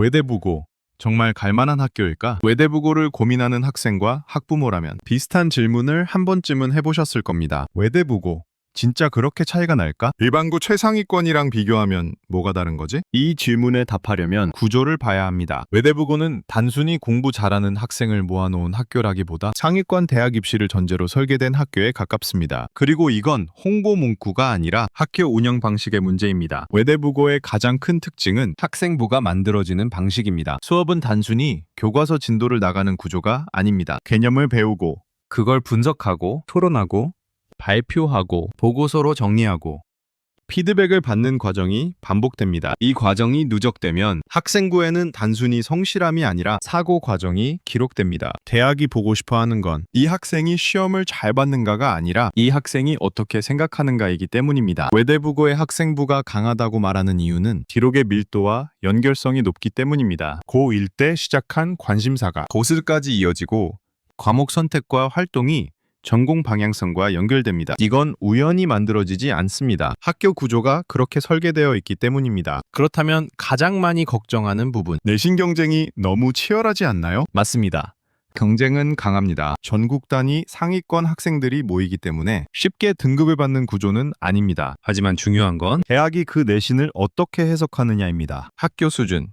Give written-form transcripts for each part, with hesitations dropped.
외대부고, 정말 갈만한 학교일까? 외대부고를 고민하는 학생과 학부모라면 비슷한 질문을 한 번쯤은 해보셨을 겁니다. 외대부고, 진짜 그렇게 차이가 날까? 일반고 최상위권이랑 비교하면 뭐가 다른 거지? 이 질문에 답하려면 구조를 봐야 합니다. 외대부고는 단순히 공부 잘하는 학생을 모아놓은 학교라기보다 상위권 대학 입시를 전제로 설계된 학교에 가깝습니다. 그리고 이건 홍보 문구가 아니라 학교 운영 방식의 문제입니다. 외대부고의 가장 큰 특징은 학생부가 만들어지는 방식입니다. 수업은 단순히 교과서 진도를 나가는 구조가 아닙니다. 개념을 배우고 그걸 분석하고 토론하고 발표하고 보고서로 정리하고 피드백을 받는 과정이 반복됩니다. 이 과정이 누적되면 학생부에는 단순히 성실함이 아니라 사고 과정이 기록됩니다. 대학이 보고 싶어 하는 건 이 학생이 시험을 잘 봤는가가 아니라 이 학생이 어떻게 생각하는가이기 때문입니다. 외대부고의 학생부가 강하다고 말하는 이유는 기록의 밀도와 연결성이 높기 때문입니다. 고1 때 시작한 관심사가 고스까지 이어지고 과목 선택과 활동이 전공 방향성과 연결됩니다. 이건 우연히 만들어지지 않습니다. 학교 구조가 그렇게 설계되어 있기 때문입니다. 그렇다면 가장 많이 걱정하는 부분, 내신 경쟁이 너무 치열하지 않나요? 맞습니다. 경쟁은 강합니다. 전국 단위 상위권 학생들이 모이기 때문에 쉽게 등급을 받는 구조는 아닙니다. 하지만 중요한 건 대학이 그 내신을 어떻게 해석하느냐입니다. 학교 수준,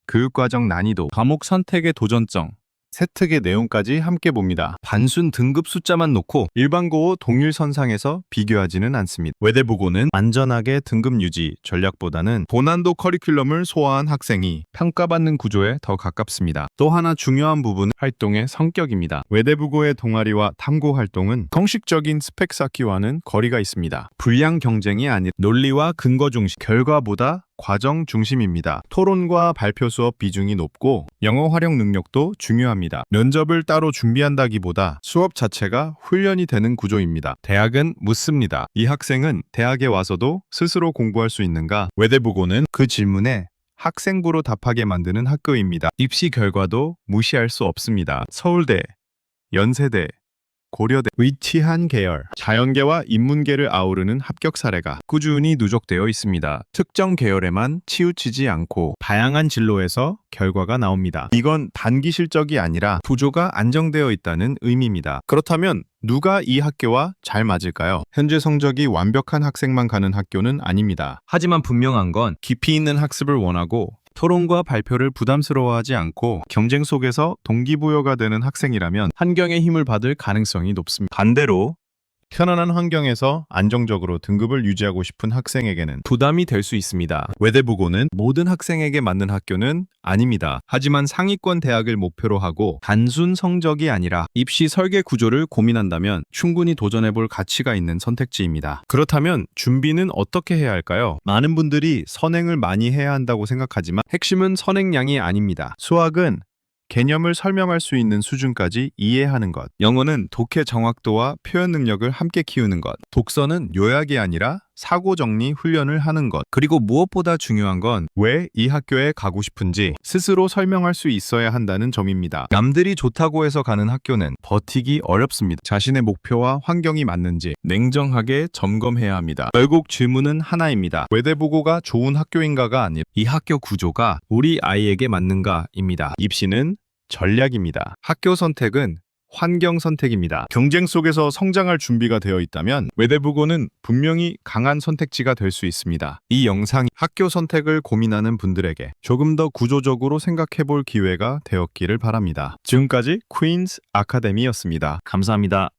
교육과정 난이도, 과목 선택의 도전성, 세특의 내용까지 함께 봅니다. 단순 등급 숫자만 놓고 일반고와 동일선상에서 비교하지는 않습니다. 외대부고는 안전하게 등급 유지 전략보다는 고난도 커리큘럼을 소화한 학생이 평가받는 구조에 더 가깝습니다. 또 하나 중요한 부분은 활동의 성격입니다. 외대부고의 동아리와 탐구 활동은 공식적인 스펙 쌓기와는 거리가 있습니다. 불량 경쟁이 아닌 논리와 근거 중심, 결과보다 과정 중심입니다. 토론과 발표 수업 비중이 높고 영어 활용 능력도 중요합니다. 면접을 따로 준비한다기보다 수업 자체가 훈련이 되는 구조입니다. 대학은 묻습니다. 이 학생은 대학에 와서도 스스로 공부할 수 있는가? 외대부고는 그 질문에 학생부로 답하게 만드는 학교입니다. 입시 결과도 무시할 수 없습니다. 서울대, 연세대, 고려대, 위치한 계열, 자연계와 인문계를 아우르는 합격 사례가 꾸준히 누적되어 있습니다. 특정 계열에만 치우치지 않고 다양한 진로에서 결과가 나옵니다. 이건 단기 실적이 아니라 구조가 안정되어 있다는 의미입니다. 그렇다면 누가 이 학교와 잘 맞을까요? 현재 성적이 완벽한 학생만 가는 학교는 아닙니다. 하지만 분명한 건 깊이 있는 학습을 원하고 토론과 발표를 부담스러워하지 않고 경쟁 속에서 동기부여가 되는 학생이라면 환경의 힘을 받을 가능성이 높습니다. 반대로 편안한 환경에서 안정적으로 등급을 유지하고 싶은 학생에게는 부담이 될 수 있습니다. 외대부고는 모든 학생에게 맞는 학교는 아닙니다. 하지만 상위권 대학을 목표로 하고 단순 성적이 아니라 입시 설계 구조를 고민한다면 충분히 도전해볼 가치가 있는 선택지입니다. 그렇다면 준비는 어떻게 해야 할까요? 많은 분들이 선행을 많이 해야 한다고 생각하지만 핵심은 선행량이 아닙니다. 수학은 개념을 설명할 수 있는 수준까지 이해하는 것. 영어는 독해 정확도와 표현 능력을 함께 키우는 것. 독서는 요약이 아니라 사고 정리 훈련을 하는 것. 그리고 무엇보다 중요한 건 왜 이 학교에 가고 싶은지 스스로 설명할 수 있어야 한다는 점입니다. 남들이 좋다고 해서 가는 학교는 버티기 어렵습니다. 자신의 목표와 환경이 맞는지 냉정하게 점검해야 합니다. 결국 질문은 하나입니다. 외대부고가 좋은 학교인가가 아니라 이 학교 구조가 우리 아이에게 맞는가입니다. 입시는 전략입니다. 학교 선택은 환경 선택입니다. 경쟁 속에서 성장할 준비가 되어 있다면 외대부고는 분명히 강한 선택지가 될 수 있습니다. 이 영상이 학교 선택을 고민하는 분들에게 조금 더 구조적으로 생각해 볼 기회가 되었기를 바랍니다. 지금까지 퀸즈 아카데미였습니다. 감사합니다.